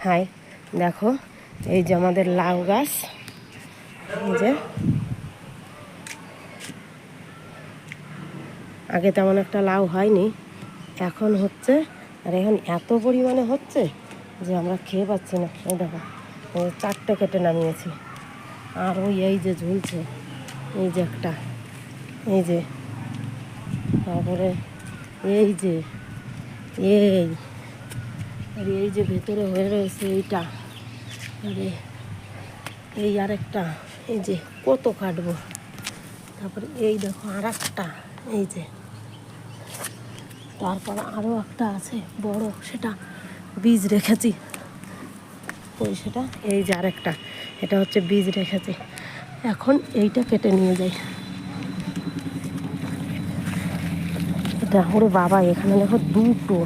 High, দেখো এই যে আমাদের লাউ গাছ, এই যে আগে তেমন একটা লাউ হয়নি, এখন হচ্ছে। আর এখন এত পরিমাণে হচ্ছে যে আমরা খেয়ে পাচ্ছি না। এই দেখো 4টে কেটে নামিয়েছি, আর ওই এই যে ঝুলছে, এই যে একটা, এই যে, তারপরে এই যে, এই যে ভেতরে হয়ে রয়েছে এইটা, আরে এই আরেকটা, এই যে কত কাটবো। তারপরে এই দেখো আর একটা, এই যে, তারপর আরও একটা আছে বড়, সেটা বীজ রেখেছি। ওই সেটা এই যে আরেকটা, এটা হচ্ছে বীজ রেখেছি। এখন এইটা কেটে নিয়ে যাই। এটা ওরে বাবা, এখানে দেখো দুটো,